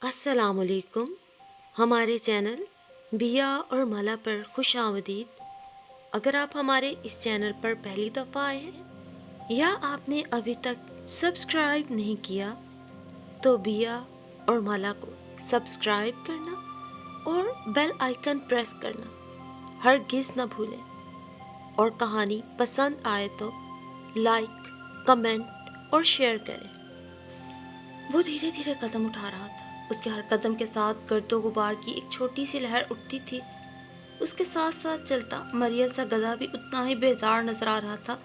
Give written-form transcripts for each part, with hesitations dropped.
السلام علیکم. ہمارے چینل بیا اور مالا پر خوش آمدید. اگر آپ ہمارے اس چینل پر پہلی دفعہ آئے ہیں یا آپ نے ابھی تک سبسکرائب نہیں کیا تو بیا اور مالا کو سبسکرائب کرنا اور بیل آئیکن پریس کرنا ہرگز نہ بھولیں. اور کہانی پسند آئے تو لائک، کمنٹ اور شیئر کریں. وہ دھیرے دھیرے قدم اٹھا رہا تھا. اس کے ہر قدم کے ساتھ گرد و غبار کی ایک چھوٹی سی لہر اٹھتی تھی. اس کے ساتھ ساتھ چلتا مریل سا گدھا بھی اتنا ہی بیزار نظر آ رہا تھا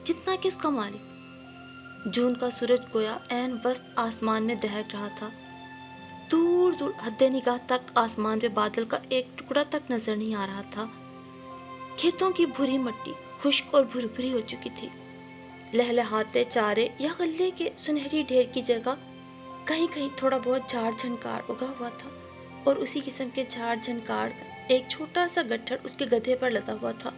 جتنا کہ اس کا مالک. جون کا سورج گویا عین وسط آسمان میں دہک رہا تھا. دور دور حد نگاہ تک آسمان پہ بادل کا ایک ٹکڑا تک نظر نہیں آ رہا تھا. کھیتوں کی بھوری مٹی خشک اور بھری ہو چکی تھی. لہلہاتے چارے یا غلے کے سنہری ڈھیر کی جگہ کہیں کہیں تھوڑا بہت جھاڑ جھنکاڑ اگا ہوا تھا، اور اسی قسم کے جھاڑ جھنکاڑ کا ایک چھوٹا سا گٹھڑ اس کے گدھے پر لدا ہوا تھا.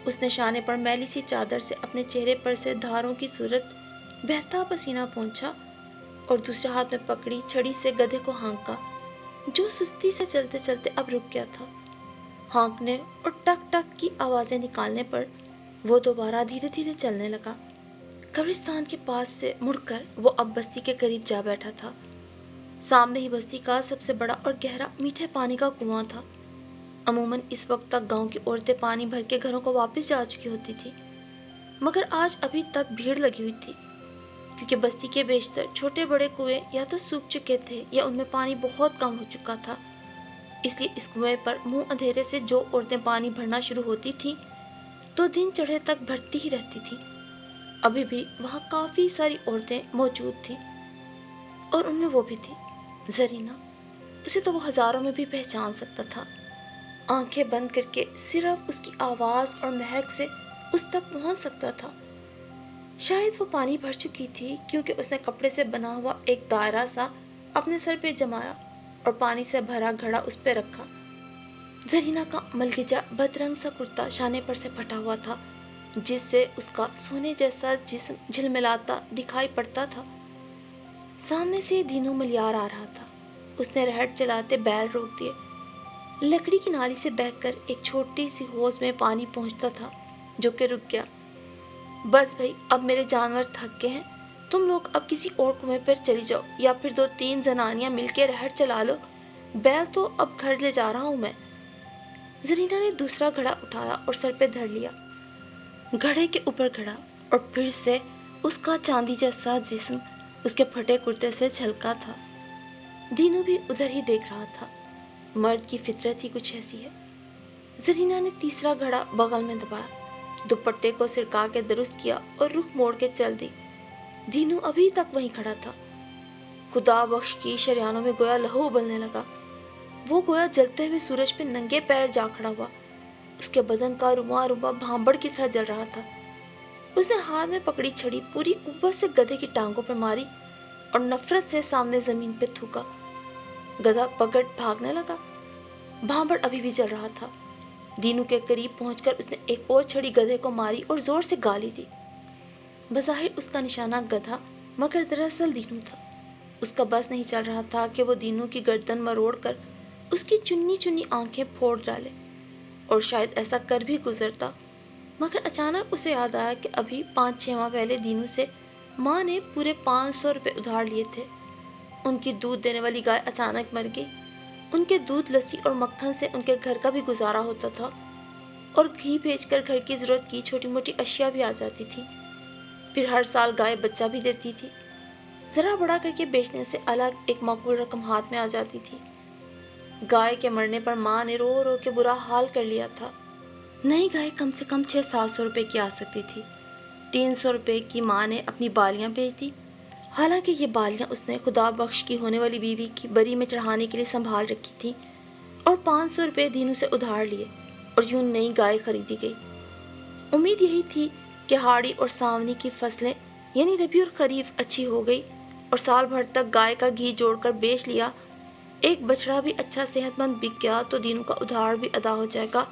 اس نے شانے پر میلی سی چادر سے اپنے چہرے پر سے دھاروں کی صورت بہتا پسینہ پونچھا اور دوسرے ہاتھ میں پکڑی چھڑی سے گدھے کو ہانکا، جو سستی سے چلتے چلتے اب رک گیا تھا. ہانکنے اور ٹک ٹک کی آوازیں نکالنے پر وہ دوبارہ دھیرے دھیرے چلنے لگا. قبرستان کے پاس سے مڑ کر وہ اب بستی کے قریب جا بیٹھا تھا. سامنے ہی بستی کا سب سے بڑا اور گہرا میٹھے پانی کا کنواں تھا. عموماً اس وقت تک گاؤں کی عورتیں پانی بھر کے گھروں کو واپس جا چکی ہوتی تھی، مگر آج ابھی تک بھیڑ لگی ہوئی تھی، کیونکہ بستی کے بیشتر چھوٹے بڑے کنویں یا تو سوکھ چکے تھے یا ان میں پانی بہت کم ہو چکا تھا. اس لیے اس کنویں پر منہ اندھیرے سے جو عورتیں پانی بھرنا شروع ہوتی تھیں تو دن چڑھے تک بھرتی ہی رہتی تھیں. ابھی بھی وہاں کافی ساری عورتیں موجود تھیں، اور ان میں وہ بھی تھی زرینہ. اسے تو وہ ہزاروں میں بھی پہچان سکتا تھا. آنکھیں بند کر کے صرف اس کی آواز اور مہک سے اس تک پہنچ سکتا تھا. شاید وہ پانی بھر چکی تھی کیونکہ اس نے کپڑے سے بنا ہوا ایک دائرہ سا اپنے سر پہ جمایا اور پانی سے بھرا گھڑا اس پہ رکھا. زرینہ کا ملگجا بدرنگ سا کرتا شانے پر سے پھٹا ہوا تھا، جس سے اس کا سونے جیسا جسم جھلملاتا دکھائی پڑتا تھا. سامنے سے دینو ملیار آ رہا تھا. اس نے رہٹ چلاتے بیل روک دیے. لکڑی کی نالی سے بہہ کر ایک چھوٹی سی حوض میں پانی پہنچتا تھا جو کہ رک گیا. بس بھائی، اب میرے جانور تھک گئے ہیں، تم لوگ اب کسی اور کنویں پر چلی جاؤ یا پھر 2-3 زنانیاں مل کے رہٹ چلا لو. بیل تو اب گھر لے جا رہا ہوں میں. زرینہ نے دوسرا گھڑا اٹھایا اور سر پہ دھر لیا. گھڑے کے اوپر گھڑا اور پھر سے اس کا چاندی جیسا جسم اس کے پھٹے کرتے سے جھلکا تھا. دینو بھی ادھر ہی دیکھ رہا تھا. مرد کی فطرت ہی کچھ ایسی ہے. زرینہ نے تیسرا گھڑا بغل میں دبایا، دوپٹے کو سرکا کے درست کیا اور رخ موڑ کے چل دی. دینو ابھی تک وہیں کھڑا تھا. خدا بخش کی شریانوں میں گویا لہو ابلنے لگا. وہ گویا جلتے ہوئے سورج پہ ننگے پیر جا کھڑا ہوا. اس کے بدن کا رواں رواں بھانبڑ کی طرح جل رہا تھا. اس نے ہاتھ میں پکڑی چھڑی پوری قوت سے گدھے کی ٹانگوں پر ماری اور نفرت سے سامنے زمین پہ تھوکا. گدھا پگٹ بھاگنے لگا. بھانبڑ ابھی بھی جل رہا تھا. دینو کے قریب پہنچ کر اس نے ایک اور چھڑی گدھے کو ماری اور زور سے گالی دی. بظاہر اس کا نشانہ گدھا، مگر دراصل دینو تھا. اس کا بس نہیں چل رہا تھا کہ وہ دینو کی گردن مروڑ کر اس کی چنی چنی آنکھیں پھوڑ ڈالے، اور شاید ایسا کر بھی گزرتا، مگر اچانک اسے یاد آیا کہ ابھی 5-6 ماہ پہلے دینو سے ماں نے پورے 500 روپے ادھار لیے تھے. ان کی دودھ دینے والی گائے اچانک مر گئی. ان کے دودھ، لسی اور مکھن سے ان کے گھر کا بھی گزارا ہوتا تھا، اور گھی بیچ کر گھر کی ضرورت کی چھوٹی موٹی اشیاء بھی آ جاتی تھی. پھر ہر سال گائے بچہ بھی دیتی تھی. ذرا بڑا کر کے بیچنے سے الگ ایک معقول رقم ہاتھ میں آ جاتی تھی. گائے کے مرنے پر ماں نے رو رو کے برا حال کر لیا تھا. نئی گائے کم سے کم 600-700 روپے کی آ سکتی تھی. 300 روپے کی ماں نے اپنی بالیاں بیچ دی. حالانکہ یہ بالیاں اس نے خدا بخش کی ہونے والی بیوی کی بری میں چڑھانے کے لیے سنبھال رکھی تھیں، اور 500 روپے دینو سے ادھار لیے اور یوں نئی گائے خریدی گئی. امید یہی تھی کہ ہاڑی اور ساونی کی فصلیں یعنی ربیع اور خریف اچھی ہو گئی اور سال بھر تک گائے کا گھی جوڑ کر بیچ لیا، ایک بچڑا بھی اچھا صحت مند بک گیا تو دینو کا ادھار بھی ادا ہو جائے گا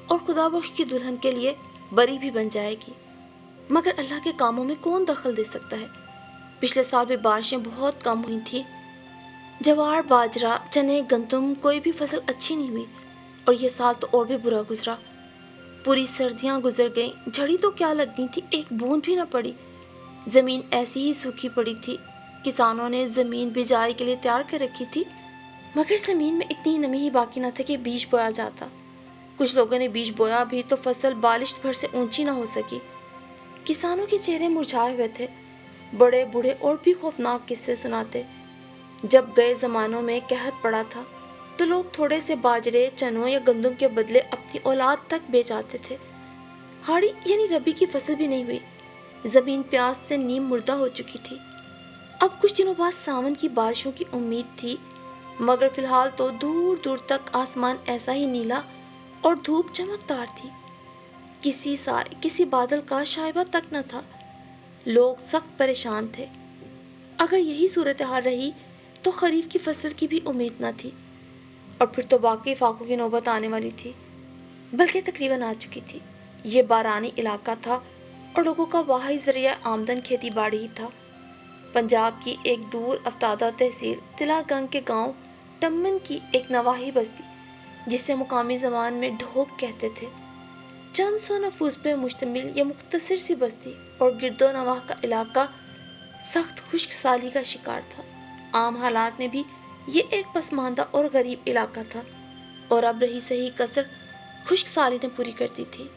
اور خدا بخش کی دلہن کے لیے بری بھی بن جائے گی. مگر اللہ کے کاموں میں کون دخل دے سکتا ہے؟ پچھلے سال بھی بارشیں بہت کم ہوئی تھیں. जवार, बाजरा, चने, गंदम, कोई भी फसल अच्छी नहीं हुई। और ये साल तो और भी बुरा गुजरा। पूरी सर्दियां गुजर गईं, झड़ी तो क्या लगनी थी, एक बूंद भी न पड़ी। ज़मीन ऐसी ही सूखी पड़ी थी। किसानों ने ज़मीन बिजाई के लिए तैयार कर रखी थी, मगर ज़मीन में इतनी नमी ही बाकी न था कि बीज बोया जाता। कुछ लोगों ने बीज बोया भी तो फसल बारिश भर से ऊंची ना हो सकी। किसानों के चेहरे मुरझाए हुए थे। बड़े बूढ़े और भी खौफनाक किस्से सुनाते। जब गए ज़मानों में कहत पड़ा था तो लोग थोड़े से बाजरे, चनों या गंदम के बदले अपनी औलाद तक बेच आते थे। हाड़ी यानी रबी की फसल भी नहीं हुई। ज़मीन प्यास से नीम मुर्दा हो चुकी थी। अब कुछ दिनों बाद सावन की बारिशों की उम्मीद थी, मगर फिलहाल तो दूर दूर तक आसमान ऐसा ही नीला और धूप चमकदार थी। किसी बादल का शायबा तक न था। लोग सख्त परेशान थे। अगर यही सूरत हाल रही तो खरीफ की फसल की भी उम्मीद न थी, और फिर तो बाकी फाकों की नौबत आने वाली थी, बल्कि तकरीबन आ चुकी थी। ये बारानी इलाका था और लोगों का वाहिद ज़रिया आमदन खेती बाड़ी ही था। पंजाब की एक दूर अफ्तादा तहसील तिलागंग के गांव टम्मन की एक नवाही बस्ती, जिसे मुकामी ज़बान में ढोक कहते थे, चंद सौ नफूस पे मुश्तमिल ये मुख्तसर सी बस्ती और गिरदो नवाह का इलाका सख्त खुश्क साली का शिकार था। आम हालात में भी ये एक पसमानदा और गरीब इलाका था, और अब रही सही कसर खुश्क साली ने पूरी कर दी थी।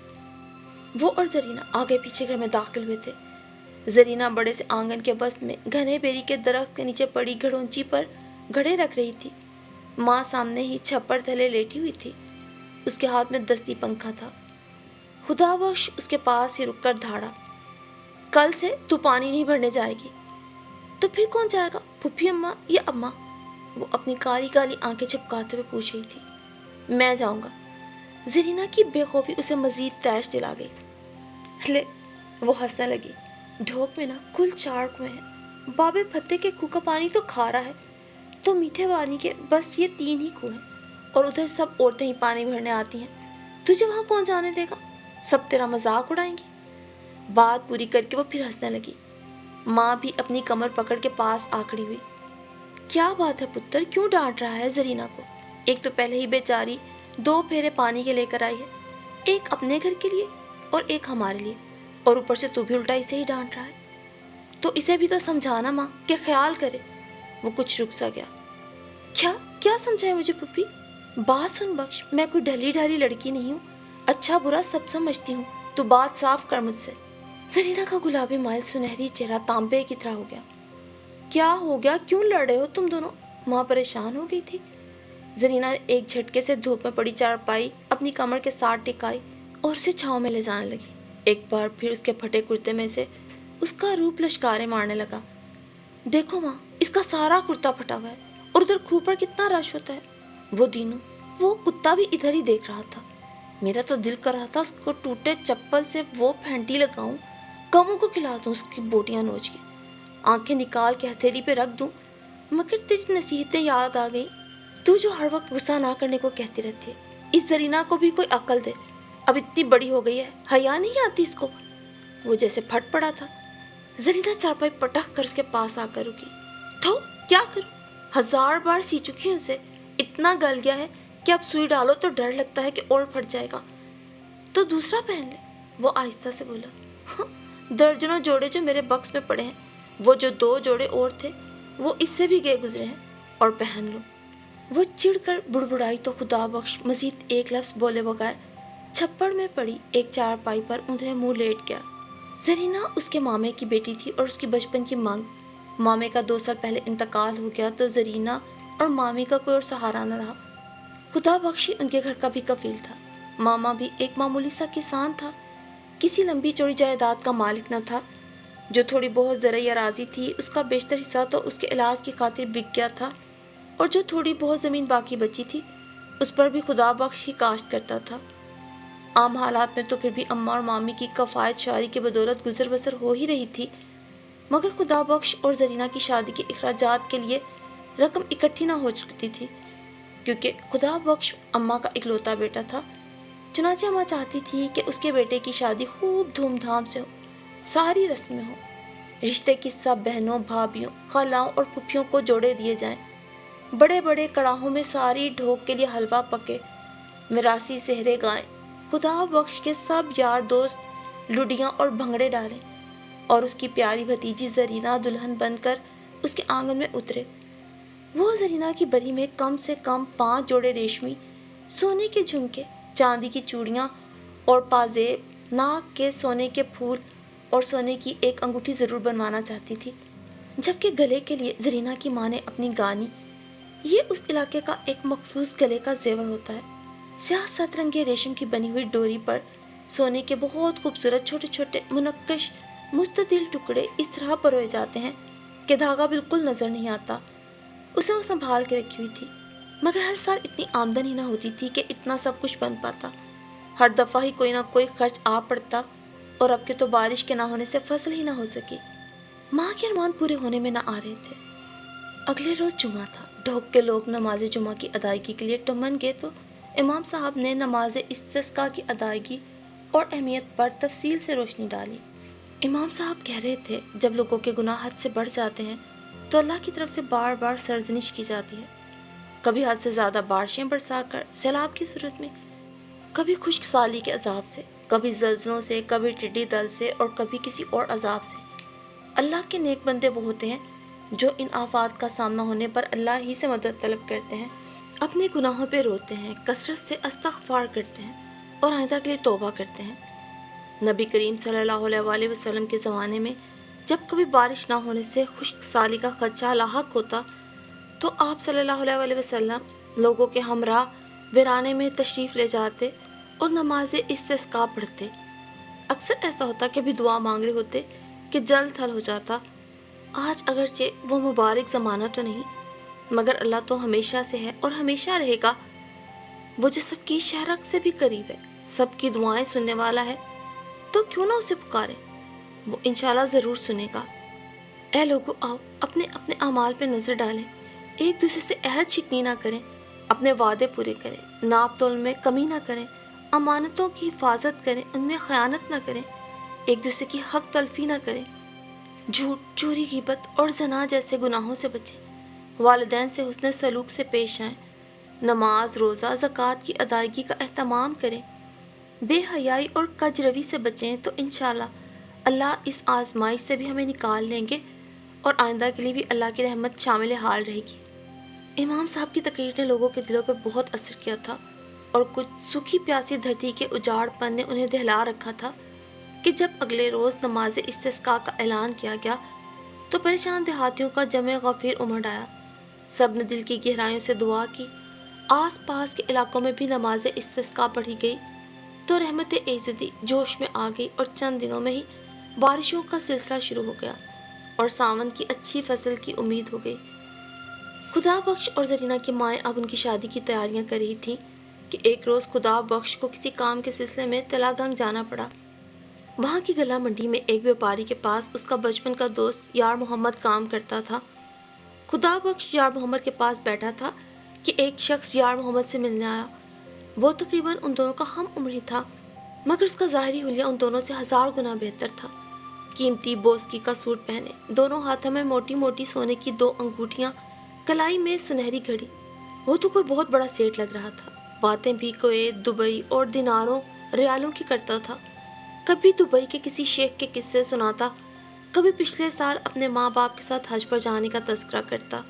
वो और जरीना आगे पीछे घर में दाखिल हुए थे। जरीना बड़े से आंगन के बस्त में घने बेरी के दरख्त के नीचे पड़ी घड़ोंची पर घड़े रख रही थी। माँ सामने ही छप्पर थले लेटी हुई थी। उसके हाथ में दस्ती पंखा था। खुदाबख्श उसके पास ही रुककर धाड़ा, कल से तू पानी नहीं भरने जाएगी। तो फिर कौन जाएगा, पुप्पी अम्मा या अम्मा? वो अपनी काली काली आंखें चिपकाते हुए पूछ रही थी। मैं जाऊंगा। जरीना की बेखौफी उसे मजीद तैश दिला गई। ले, वो हंसने लगी। ढोक में ना कुल 4 कुएं हैं। बाबे फत्ते के कुएं का पानी तो खारा है, तो मीठे पानी के बस ये 3 ही कुएं, और उधर सब औरतें ही पानी भरने आती हैं। तुझे वहां कौन जाने देगा? सब तेरा मजाक उड़ाएंगी। बात पूरी करके वो फिर हंसने लगी। माँ भी अपनी कमर पकड़ के पास आखड़ी हुई। क्या बात है पुत्र, क्यों डांट रहा है जरीना को? एक तो पहले ही बेचारी 2 फेरे पानी के लेकर आई है, एक अपने घर के लिए और एक हमारे लिए, और ऊपर से तू भी उल्टा इसे ही डांट रहा है। तो इसे भी तो समझाना माँ, क्या ख्याल करे। वो कुछ रुक सा गया। क्या क्या समझाए मुझे पुप्पी? बात सुन बख्श, मैं कोई ढली ढाली लड़की नहीं हूँ। अच्छा बुरा सब समझती हूँ, तू बात साफ कर मुझसे। जरीना का गुलाबी माइल सुनहरी चेहरा तांबे की तरह हो गया। क्या हो गया, क्यों लड़ रहे हो तुम दोनों? माँ परेशान हो गई थी। जरीना ने एक झटके से धूप में पड़ी चारपाई अपनी कमर के साथ टिकाई और उसे छांव में ले जाने लगी। एक बार फिर उसके फटे कुर्ते में से उसका रूप लश्कारे मारने लगा। देखो माँ, इसका सारा कुर्ता फटा हुआ है, और उधर खूह पर कितना रश होता है। वो दीनू, वो कुत्ता भी इधर ही देख रहा था। मेरा तो दिल कर रहा था उसको टूटे चप्पल से वो फैंटी लगाऊं, कमों को खिला दूं उसकी बोटियां नोच के, आंखें निकाल के हथेली पे रख दूं। मगर तेरी नसीहतें याद आ गई। तू जो हर वक्त गुस्सा ना करने को कहती रहती है, इस जरीना को भी कोई अक्ल दे। अब इतनी बड़ी हो गई है, हया नहीं आती इसको। वो जैसे फट पड़ा था। जरीना चारपाई पटक कर उसके पास आकर रुकी। तो क्या करूं? 1000 बार सी चुकी हूं उसे। इतना गल गया है कि अब सुई डालो तो डर लगता है कि और फट जाएगा। तो दूसरा पहन ले, वो आहिस्ता से बोला। दर्जनों जोड़े जो मेरे बक्स में पड़े हैं, वो जो 2 जोड़े और थे वो इससे भी गए गुजरे हैं, और पहन लो। वो चिढ़कर बुड़बुड़ाई तो खुदा बख्श मजीद एक लफ्ज़ बोले बगैर छप्पड़ में पड़ी एक चारपाई पर उन्हें मुंह लेट गया। जरीना उसके मामे की बेटी थी और उसकी बचपन की मांग। मामे का 2 साल पहले इंतकाल हो गया तो जरीना और मामी का कोई और सहारा न रहा। खुदा बख्शी उनके घर का भी कफील था। मामा भी एक मामूली सा किसान था, किसी लंबी चौड़ी जायदाद का मालिक न था। जो थोड़ी बहुत ज़राई अराजी थी उसका बेशतर हिस्सा तो उसके इलाज की खातिर बिक गया था, और जो थोड़ी बहुत ज़मीन बाकी बची थी उस पर भी खुदा बख्श ही काश्त करता था। आम हालात में तो फिर भी अम्मा और मामी की कफ़ायत शारी की बदौलत गुजर बसर हो ही रही थी, मगर खुदा बख्श और जरीना की शादी के अखराजात के लिए रकम इकट्ठी ना हो चुकी थी, क्योंकि खुदा बख्श अम्मा का इकलौता बेटा था। चुनाचे अम्मा चाहती थी कि उसके बेटे की शादी खूब धूमधाम से हो, सारी रस्में हो, रिश्ते की सब बहनों, भाभियों, खालाओं और फुफियों को जोड़े दिए जाएं। बड़े बड़े कड़ाहों में सारी ढोक के लिए हलवा पके, मिरासी सेहरे गाएं, खुदा बख्श के सब यार दोस्त लुडियां और भंगड़े डालें, और उसकी प्यारी भतीजी जरीना दुल्हन बनकर उसके आंगन में उतरे। वो जरीना की बरी में कम से कम 5 जोड़े रेशमी सोने के झुमके, चांदी की चूड़ियाँ और पाजेब, नाक के सोने के फूल और सोने की एक अंगूठी ज़रूर बनवाना चाहती थी, जबकि गले के लिए जरीना की माँ ने अपनी गानी, ये उस इलाके का एक मखसूस गले का जेवर होता है। स्याह सतरंगे रेशम की बनी हुई डोरी पर सोने के बहुत खूबसूरत छोटे छोटे मुनक्कश मुस्ततिल टुकड़े इस तरह परोए जाते हैं कि धागा बिल्कुल नजर नहीं आता। उसे वो संभाल के रखी हुई थी, मगर हर साल इतनी आमदनी ना होती थी कि इतना सब कुछ बन पाता। हर दफ़ा ही कोई ना कोई खर्च आ पड़ता, और अब के तो बारिश के ना होने से फसल ही ना हो सकी। माँ के अरमान पूरे होने में ना आ रहे थे। अगले रोज़ जुमा था। ढोक के लोग नमाज जुमा की अदायगी के लिए टुमन गए तो इमाम साहब ने नमाज इस्तिस्का की अदायगी और अहमियत पर तफसील से रोशनी डाली। इमाम साहब कह रहे थे, जब लोगों के गुनाह हद से बढ़ जाते हैं तो अल्लाह की तरफ से बार बार सरजनिश की जाती है, कभी हद से ज़्यादा बारिशें बरसाकर सैलाब की सूरत में, कभी खुश्क साली के अजाब से, कभी जल्जलों से, कभी टिड्डी दल से और कभी किसी और अजाब से। अल्लाह के नेक बंदे वो होते हैं जो इन आफात का सामना होने पर अल्लाह ही से मदद तलब करते हैं, अपने गुनाहों पे रोते हैं, कसरत से इस्तग़फ़ार करते हैं और आइंदा के लिए तौबा करते हैं। नबी करीम सल्लल्लाहु अलैहि वसल्लम के ज़माने में जब कभी बारिश ना होने से खुश्क साली का खदशा लाहक होता तो आप सल्लल्लाहु अलैहि वसल्लम लोगों के हमरा वीराने में तशरीफ़ ले जाते और नमाज इस्तिस्का पढ़ते। अक्सर ऐसा होता कि भी दुआ मांग रहे होते कि जल थल हो जाता। आज अगरचे वो मुबारक ज़माना तो नहीं, मगर अल्लाह तो हमेशा से है और हमेशा रहेगा। वो जो सबकी शहरक से भी करीब है, सबकी दुआएं सुनने वाला है, तो क्यों ना उसे पुकारें, वो इंशाल्लाह ज़रूर सुनेगा। ऐ लोगों, आओ अपने अपने अमाल पे नज़र डालें, एक दूसरे से अहद शिकनी ना करें, अपने वादे पूरे करें, नाप तोल में कमी ना करें, अमानतों की हिफाजत करें, उनमें ख़यानत ना करें, एक दूसरे की हक तलफी ना करें, झूठ, चोरी, ग़ीबत और ज़ना जैसे गुनाहों से बचें, वालिदैन से हुस्न सलूक से पेश आएँ, नमाज, रोज़ा, ज़कात की अदायगी का एहतमाम करें, बेहयाई और कजरवी से बचें, तो इंशाल्लाह अल्लाह इस आजमाइश से भी हमें निकाल लेंगे और आइंदा के लिए भी अल्लाह की रहमत शामिल हाल रहेगी। इमाम साहब की तकरीर ने लोगों के दिलों पर बहुत असर किया था और कुछ सूखी प्यासी धरती के उजाड़पन ने उन्हें दहला रखा था कि जब अगले रोज़ नमाज इस्तिस्का का ऐलान किया गया तो परेशान देहातियों का जमे गफीर उमड़ आया। सब ने दिल की गहराइयों से दुआ की। आस पास के इलाकों में भी नमाज इस्तिस्का पढ़ी गई तो रहमत एज़दी जोश में आ गई और चंद दिनों में ही बारिशों का सिलसिला शुरू हो गया और सावन की अच्छी फसल की उम्मीद हो गई। खुदा बख्श और जरीना की माएँ अब उनकी शादी की तैयारियां कर रही थीं कि एक रोज़ खुदा बख्श को किसी काम के सिलसिले में तलागंग जाना पड़ा। वहाँ की गला मंडी में एक व्यापारी के पास उसका बचपन का दोस्त यार मोहम्मद काम करता था। खुदा बख्श यार मोहम्मद के पास बैठा था कि एक शख्स यार मोहम्मद से मिलने आया। वो तकरीबन उन दोनों का हम उम्र ही था, मगर उसका ज़ाहिरी हुलिया उन दोनों से 1000 गुना बेहतर था। कीमती बोस्की का सूट पहने, दोनों हाथों में मोटी मोटी सोने की 2 अंगूठियाँ, कलाई में सुनहरी घड़ी। वो तो कोई बहुत बड़ा सेठ लग रहा था। बातें भी कुवैत, दुबई और दिनारों रियालों की करता था। कभी दुबई के किसी शेख के किस्से सुनाता, कभी पिछले साल अपने माँ बाप के साथ हज पर जाने का तज़किरा करता।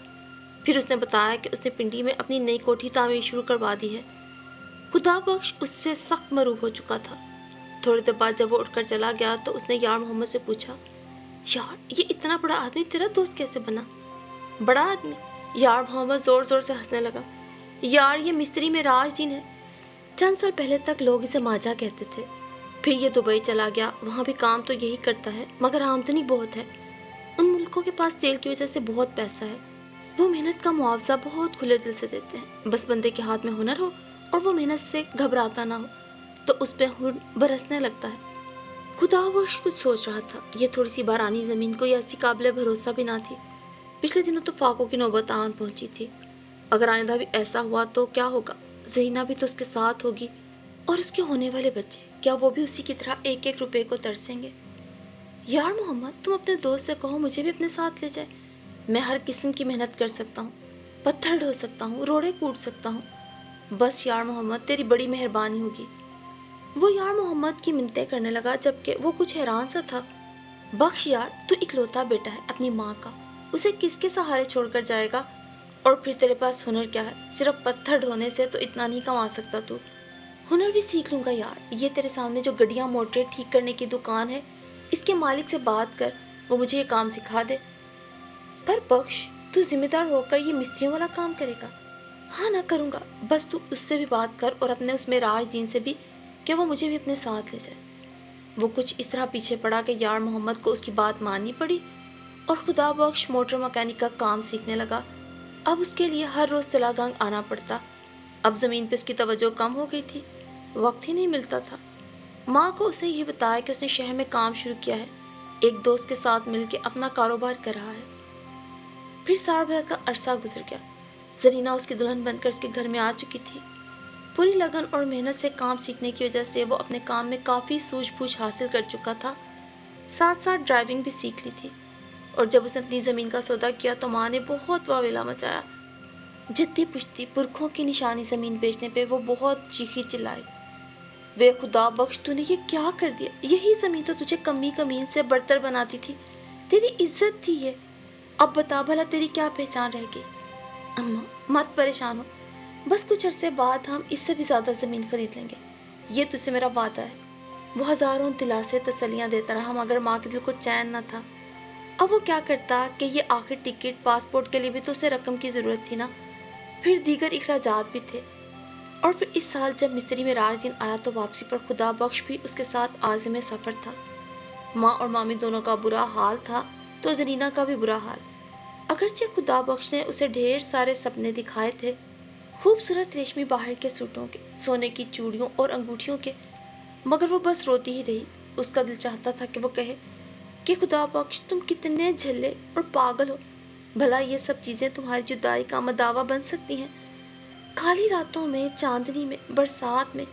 फिर उसने बताया कि उसने पिंडी में अपनी नई कोठी तामीर शुरू करवा दी है। खुदा बख्श उससे सख्त मरूब हो चुका था। थोड़ी देर बाद जब वो उठकर चला गया तो उसने यार मोहम्मद से पूछा, यार ये इतना बड़ा आदमी तेरा दोस्त कैसे बना? बड़ा आदमी? यार मोहम्मद ज़ोर ज़ोर से हंसने लगा। यार ये मिस्री में राजदीन है। चंद साल पहले तक लोग इसे माजा कहते थे। फिर ये दुबई चला गया, वहाँ भी काम तो यही करता है, मगर आमदनी बहुत है। उन मुल्कों के पास तेल की वजह से बहुत पैसा है। वो मेहनत का मुआवजा बहुत खुले दिल से देते हैं। बस बंदे के हाथ में हुनर हो और वो मेहनत से घबराता ना हो तो उस पर हुन बरसने लगता है। खुदा बख्श कुछ सोच रहा था। ये थोड़ी सी बारानी ज़मीन कोई ऐसी काबिल भरोसा भी ना थी। पिछले दिनों तो फाकों की नौबत आन पहुंची थी। अगर आइंदा भी ऐसा हुआ तो क्या होगा? ज़रीना भी तो उसके साथ होगी और उसके होने वाले बच्चे, क्या वो भी उसी की तरह एक एक रुपए को तरसेंगे? यार मोहम्मद, तुम अपने दोस्त से कहो मुझे भी अपने साथ ले जाए। मैं हर किस्म की मेहनत कर सकता हूँ। पत्थर ढो सकता हूँ, रोड़े कूट सकता हूँ। बस यार मोहम्मद, तेरी बड़ी मेहरबानी होगी। वो यार मोहम्मद की मिन्नतें करने लगा, जबकि वो कुछ हैरान सा था। बख्श यार, तू इकलौता बेटा है अपनी माँ का, उसे किसके सहारे छोड़कर जाएगा? और फिर तेरे पास हुनर क्या है? सिर्फ पत्थर ढोने से तो इतना नहीं कमा सकता तू। हुनर भी सीख लूँगा यार। ये तेरे सामने जो गड्डियाँ मोटरें ठीक करने की दुकान है, इसके मालिक से बात कर, वो मुझे ये काम सिखा दे। पर बख्श, तू जिम्मेदार होकर ये मिस्त्रियों वाला काम करेगा? हाँ ना, करूँगा। बस तू उससे भी बात कर और अपने उसमें राज दीन से भी, कि वो मुझे भी अपने साथ ले जाए। वो कुछ इस तरह पीछे पड़ा कि यार मोहम्मद को उसकी बात माननी पड़ी और खुदा बख्श मोटर मैकेनिक का काम सीखने लगा। अब उसके लिए हर रोज़ तिलागंग आना पड़ता। अब ज़मीन पर उसकी तवज्जो कम हो गई थी, वक्त ही नहीं मिलता था। माँ को उसे ये बताया कि उसने शहर में काम शुरू किया है, एक दोस्त के साथ मिलकर अपना कारोबार कर रहा है। फिर साल भर का अरसा गुजर गया। जरीना उसकी दुल्हन बनकर उसके घर में आ चुकी थी। पूरी लगन और मेहनत से काम सीखने की वजह से वो अपने काम में काफ़ी सूझबूझ हासिल कर चुका था। साथ साथ ड्राइविंग भी सीख ली थी। और जब उसने अपनी ज़मीन का सौदा किया तो माँ ने बहुत वावेला मचाया। जिद्दी पुश्ती पुरखों की निशानी ज़मीन बेचने पे वो बहुत चीखी चिल्लाई, वे खुदा बख्श, तूने ये क्या कर दिया? यही ज़मीन तो तुझे कमी कमीन से बरतर बनाती थी, तेरी इज्जत थी ये। अब बता भला तेरी क्या पहचान रह गई? अम्मा मत परेशान हो, बस कुछ अरसे बाद हम इससे भी ज़्यादा ज़मीन खरीद लेंगे, ये तुझसे मेरा वादा है। वो हज़ारों दिलासे तसल्लियाँ देता रहा, मगर माँ के दिल को चैन न था। अब वो क्या करता कि ये आखिर टिकट पासपोर्ट के लिए भी तो उसे रकम की ज़रूरत थी ना, फिर दीगर अखराजात भी थे। और फिर इस साल जब मिस्री में राज दिन आया तो वापसी पर खुदा बख्श भी उसके साथ आज़िम सफ़र था। माँ और मामी दोनों का बुरा हाल था तो जरीना का भी बुरा हाल। अगरचे खुदा बख्श ने उसे ढेर सारे सपने दिखाए थे, खूबसूरत रेशमी बाहर के सूटों के, सोने की चूड़ियों और अंगूठियों के, मगर वो बस रोती ही रही। उसका दिल चाहता था कि वो कहे कि खुदा बख्श, तुम कितने झल्ले और पागल हो, भला ये सब चीज़ें तुम्हारी जुदाई का मदावा बन सकती हैं? खाली रातों में, चांदनी में, बरसात में,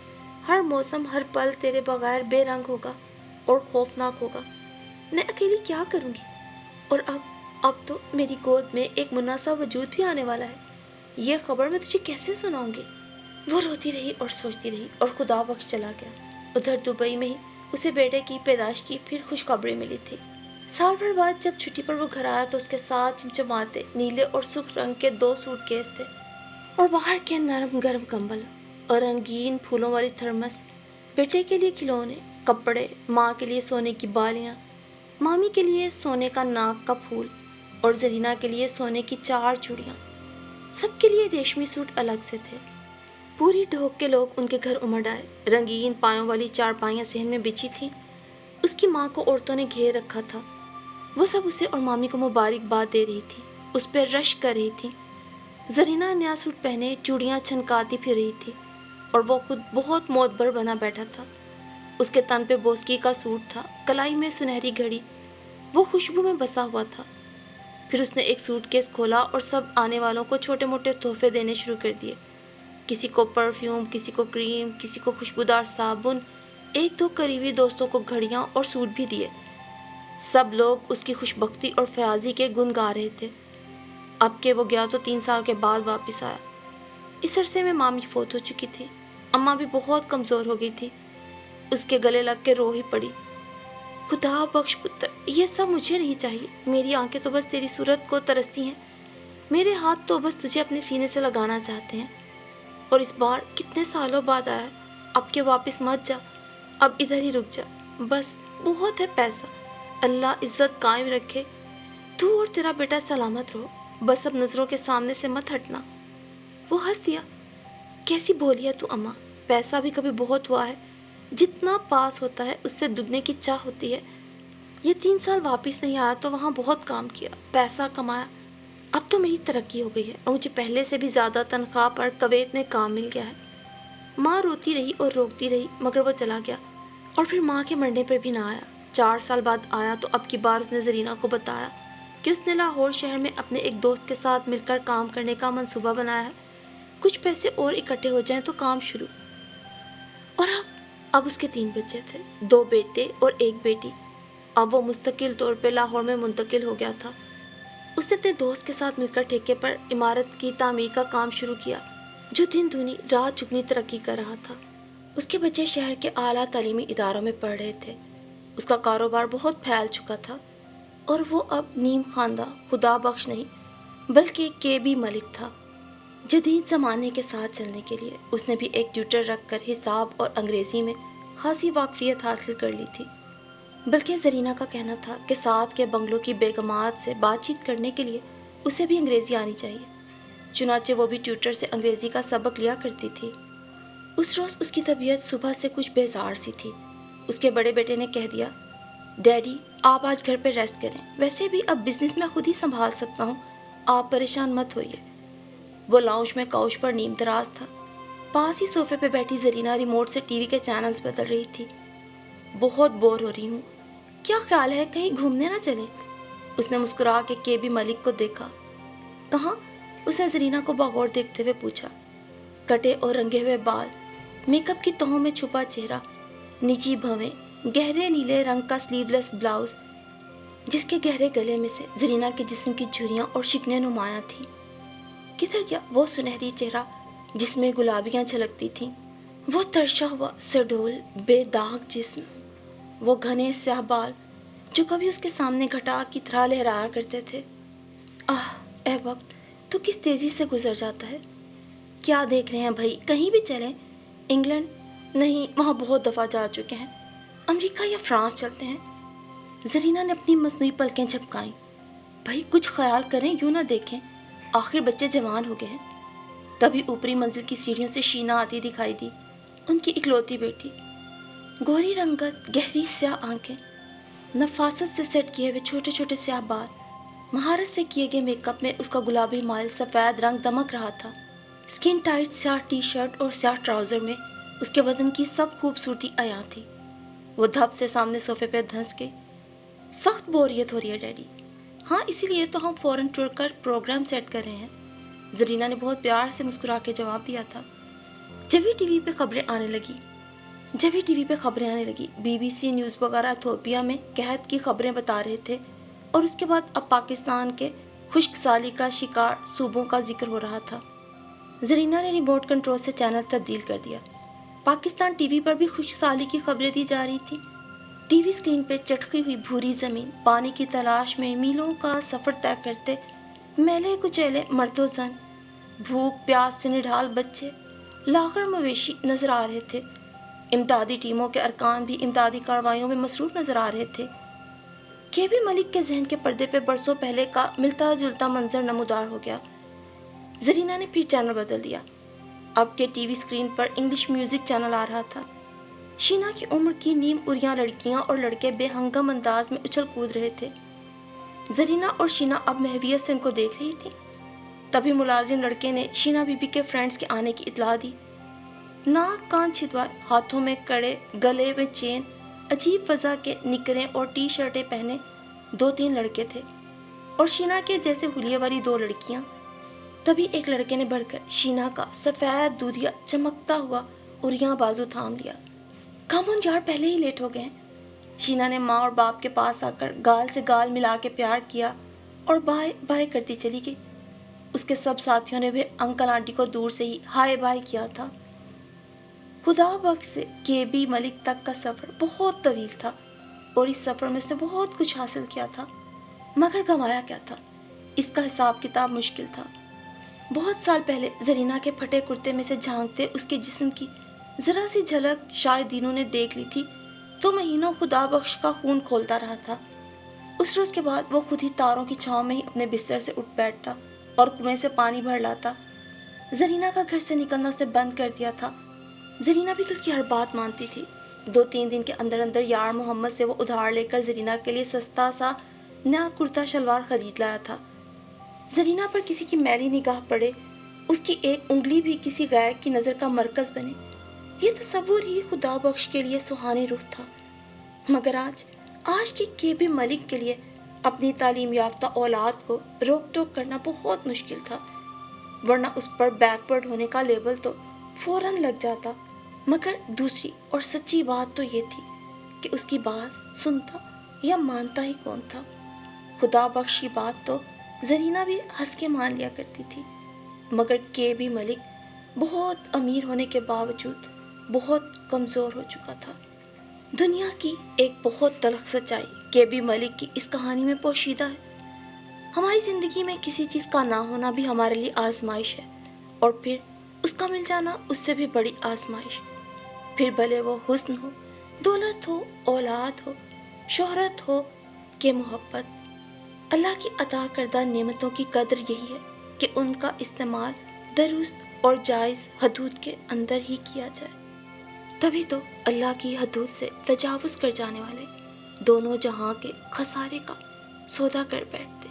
हर मौसम हर पल तेरे बगैर बेरंग होगा और खौफनाक होगा। मैं अकेली क्या करूँगी? और अब तो मेरी गोद में एक मुन्ना वजूद भी आने वाला है। यह खबर मैं तुझे कैसे सुनाऊंगी? वो रोती रही और सोचती रही और खुदा बख्श चला गया। उधर दुबई में ही उसे बेटे की पैदाइश की फिर खुशखबरी मिली थी। साल भर बाद जब छुट्टी पर वो घर आया तो उसके साथ चमचमाते नीले और सुर्ख रंग के 2 सूटकेस थे और बाहर के नरम गरम कंबल और रंगीन फूलों वाली थर्मस। बेटे के लिए खिलौने, कपड़े, माँ के लिए सोने की बालियाँ, मामी के लिए सोने का नाक का फूल और जरीना के लिए सोने की 4 चूड़ियाँ। सबके लिए रेशमी सूट अलग से थे। पूरी ढोक के लोग उनके घर उमड़ आए। रंगीन पायों वाली चारपाइयाँ सहन में बिछी थीं। उसकी माँ को औरतों ने घेर रखा था। वो सब उसे और मामी को मुबारकबाद दे रही थी, उस पर रश कर रही थी। जरीना नया सूट पहने चूड़ियाँ छनकाती फिर रही थी और वो खुद बहुत मोतबर बना बैठा था। उसके तन पे बोस्की का सूट था, कलाई में सुनहरी घड़ी, वो खुशबू में बसा हुआ था। फिर उसने एक सूटकेस खोला और सब आने वालों को छोटे मोटे तोहफे देने शुरू कर दिए। किसी को परफ्यूम, किसी को क्रीम, किसी को खुशबूदार साबुन, 1-2 करीबी दोस्तों को घड़ियाँ और सूट भी दिए। सब लोग उसकी खुशबख्ती और फयाजी के गुण गा रहे थे। अब के वो गया तो 3 साल के बाद वापस आया। इस अरसे में मामी फोत हो चुकी थी। अम्मा भी बहुत कमज़ोर हो गई थी, उसके गले लग के रो ही पड़ी। खुदा बख्श पुत्र, ये सब मुझे नहीं चाहिए। मेरी आंखें तो बस तेरी सूरत को तरसती हैं, मेरे हाथ तो बस तुझे अपने सीने से लगाना चाहते हैं। और इस बार कितने सालों बाद आया, अब के वापस मत जा, अब इधर ही रुक जा। बस बहुत है पैसा, अल्लाह इज्जत कायम रखे, तू और तेरा बेटा सलामत रहो, बस अब नज़रों के सामने से मत हटना। वो हंस दिया। कैसी बोली है तू अम्मा, पैसा भी कभी बहुत हुआ है, जितना पास होता है उससे दुगने की चाह होती है। ये 3 साल वापस नहीं आया तो वहाँ बहुत काम किया, पैसा कमाया, अब तो मेरी तरक्की हो गई है और मुझे पहले से भी ज़्यादा तनख्वाह पर कवैत में काम मिल गया है। माँ रोती रही और रोकती रही, मगर वो चला गया और फिर माँ के मरने पर भी ना आया। 4 साल बाद आया तो अब की बार उसने जरीना को बताया कि उसने लाहौर शहर में अपने एक दोस्त के साथ मिलकर काम करने का मंसूबा बनाया है। कुछ पैसे और इकट्ठे हो जाएं तो काम शुरू। और अब उसके 3 बच्चे थे, 2 बेटे और 1 बेटी। अब वो मुस्तकिल तौर पे लाहौर में मुंतकिल हो गया था। اس نے اپنے دوست کے ساتھ مل کر ٹھیکے پر عمارت کی تعمیر کا کام شروع کیا جو دن دگنی رات چگنی ترقی کر رہا تھا۔ اس کے بچے شہر کے اعلیٰ تعلیمی اداروں میں پڑھ رہے تھے۔ اس کا کاروبار بہت پھیل چکا تھا اور وہ اب نیم خواندہ خدا بخش نہیں بلکہ کے بی ملک تھا۔ جدید زمانے کے ساتھ چلنے کے لیے اس نے بھی ایک ٹیوٹر رکھ کر حساب اور انگریزی میں خاصی واقفیت حاصل کر لی تھی، بلکہ زرینہ کا کہنا تھا کہ ساتھ کے بنگلوں کی بیگمات سے بات چیت کرنے کے لیے اسے بھی انگریزی آنی چاہیے۔ چنانچہ وہ بھی ٹیوٹر سے انگریزی کا سبق لیا کرتی تھی۔ اس روز اس کی طبیعت صبح سے کچھ بیزار سی تھی۔ اس کے بڑے بیٹے نے کہہ دیا، ڈیڈی آپ آج گھر پہ ریسٹ کریں، ویسے بھی اب بزنس میں خود ہی سنبھال سکتا ہوں، آپ پریشان مت ہوئیے۔ وہ لاؤنج میں کوچ پر نیم دراز تھا۔ پاس ہی صوفے پہ بیٹھی زرینہ ریموٹ سے ٹی وی کے چینلز بدل رہی تھی۔ بہت بور ہو رہی ہوں، کیا خیال ہے کہیں گھومنے نہ چلیں؟ اس نے مسکرا کے کے بی ملک کو دیکھا۔ کہاں؟ اس نے زرینہ کو بغور دیکھتے ہوئے پوچھا۔ کٹے اور رنگے ہوئے بال، میک اپ کی تہوں میں چھپا چہرہ، نیچی بھویں، گہرے نیلے رنگ کا سلیو لیس بلاؤز جس کے گہرے گلے میں سے زرینہ کے جسم کی جھریاں اور شکنیں نمایاں تھیں۔ کدھر گیا وہ سنہری چہرہ جس میں گلابیاں جھلکتی تھیں؟ وہ ترشا ہوا سڈول بے داغ جسم، وہ گھنے سیاہ بال جو کبھی اس کے سامنے گھٹا کی طرح لہرایا کرتے تھے۔ اے وقت تو کس تیزی سے گزر جاتا ہے۔ کیا دیکھ رہے ہیں بھائی، کہیں بھی چلیں؟ انگلینڈ؟ نہیں، وہاں بہت دفعہ جا چکے ہیں۔ امریکہ یا فرانس چلتے ہیں؟ زرینہ نے اپنی مصنوعی پلکیں جھپکائیں۔ بھائی کچھ خیال کریں، یوں نہ دیکھیں، آخر بچے جوان ہو گئے ہیں۔ تبھی اوپری منزل کی سیڑھیوں سے شینا آتی دکھائی دی، ان کی اکلوتی بیٹی۔ گوری رنگت، گہری سیاہ آنکھیں، نفاست سے سیٹ کیے ہوئے چھوٹے چھوٹے سیاہ بال، مہارت سے کیے گئے میک اپ میں اس کا گلابی مائل سفید رنگ دمک رہا تھا۔ اسکن ٹائٹ سیاہ ٹی شرٹ اور سیاہ ٹراؤزر میں اس کے بدن کی سب خوبصورتی عیاں تھی۔ وہ دھپ سے سامنے صوفے پہ دھنس گئی۔ سخت بوریت ہو رہی ہے ڈیڈی؟ ہاں، اسی لیے تو ہم فوراً ٹور کر پروگرام سیٹ کر رہے ہیں، زرینہ نے بہت پیار سے مسکرا کے جواب دیا تھا۔ جبھی ٹی وی پہ خبریں آنے لگی، بی بی سی نیوز وغیرہ ایتھوپیا میں قحط کی خبریں بتا رہے تھے، اور اس کے بعد اب پاکستان کے خشک سالی کا شکار صوبوں کا ذکر ہو رہا تھا۔ زرینہ نے ریموٹ کنٹرول سے چینل تبدیل کر دیا۔ پاکستان ٹی وی پر بھی خشک سالی کی خبریں دی جا رہی تھیں۔ ٹی وی اسکرین پہ چٹکی ہوئی بھوری زمین، پانی کی تلاش میں میلوں کا سفر طے کرتے میلے کچیلے مرد و زن، بھوک پیاس سے نڈھال بچے، لاغر مویشی نظر آ رہے تھے۔ امدادی ٹیموں کے ارکان بھی امدادی کارروائیوں میں مصروف نظر آ رہے تھے۔ کے بی ملک کے ذہن کے پردے پہ برسوں پہلے کا ملتا جلتا منظر نمودار ہو گیا۔ زرینہ نے پھر چینل بدل دیا۔ اب کے ٹی وی اسکرین پر انگلش میوزک چینل آ رہا تھا۔ شینا کی عمر کی نیم اریاں لڑکیاں اور لڑکے بے ہنگم انداز میں اچھل کود رہے تھے۔ زرینہ اور شینا اب محویت سے ان کو دیکھ رہی تھی۔ تبھی ملازم لڑکے نے شینا بی بی کے فرینڈز کے آنے کی اطلاع دی۔ ناک کان چھدوائے، ہاتھوں میں کڑے، گلے میں چین، عجیب فضا کے نکریں اور ٹی شرٹیں پہنے 2-3 لڑکے تھے، اور شینا کے جیسے حلیے والی 2 لڑکیاں۔ تبھی ایک لڑکے نے بڑھ کر شینا کا سفید دودھیا چمکتا ہوا اریاں بازو تھام لیا۔ کم آن یار، پہلے ہی لیٹ ہو گئے ہیں۔ شینا نے ماں اور باپ کے پاس آ کر گال سے گال ملا کے پیار کیا اور بائے بائے کرتی چلی گئی۔ اس کے سب ساتھیوں نے بھی انکل آنٹی کو دور سے ہی ہائے بائے کیا تھا۔ خدا بخش سے کے بی ملک تک کا سفر بہت طویل تھا، اور اس سفر میں اس نے بہت کچھ حاصل کیا تھا، مگر گنوایا کیا تھا، اس کا حساب کتاب مشکل تھا۔ بہت سال پہلے زرینہ کے پھٹے کرتے میں سے جھانکتے اس کے جسم کی ذرا سی جھلک شاید دینوں نے دیکھ لی تھی تو مہینوں خدا بخش کا خون کھولتا رہا تھا۔ اس روز کے بعد وہ خود ہی تاروں کی چھاؤں میں ہی اپنے بستر سے اٹھ بیٹھتا اور کنویں سے پانی بھر لاتا۔ زرینہ کا گھر سے نکلنا اس نے بند کر دیا تھا۔ زرینہ بھی تو اس کی ہر بات مانتی تھی۔ 2-3 دن کے اندر اندر یار محمد سے وہ ادھار لے کر زرینہ کے لیے سستا سا نیا کرتا شلوار خرید لایا تھا۔ زرینہ پر کسی کی میلی نگاہ پڑے، اس کی ایک انگلی بھی کسی غیر کی نظر کا مرکز بنے، یہ تصور ہی خدا بخش کے لیے سہانے روح تھا۔ مگر آج کے بی ملک کے لیے اپنی تعلیم یافتہ اولاد کو روک ٹوک کرنا بہت مشکل تھا، ورنہ اس پر بیکورڈ ہونے کا لیبل تو فوراً لگ جاتا۔ مگر دوسری اور سچی بات تو یہ تھی کہ اس کی بات سنتا یا مانتا ہی کون تھا۔ خدا بخش کی بات تو زرینہ بھی ہنس کے مان لیا کرتی تھی، مگر کے بی ملک بہت امیر ہونے کے باوجود بہت کمزور ہو چکا تھا۔ دنیا کی ایک بہت تلخ سچائی کے بی ملک کی اس کہانی میں پوشیدہ ہے۔ ہماری زندگی میں کسی چیز کا نہ ہونا بھی ہمارے لیے آزمائش ہے، اور پھر اس کا مل جانا اس سے بھی بڑی آزمائش۔ پھر بھلے وہ حسن ہو، دولت ہو، اولاد ہو، شہرت ہو کہ محبت، اللہ کی عطا کردہ نعمتوں کی قدر یہی ہے کہ ان کا استعمال درست اور جائز حدود کے اندر ہی کیا جائے۔ تبھی تو اللہ کی حدود سے تجاوز کر جانے والے دونوں جہاں کے خسارے کا سودا کر بیٹھتے۔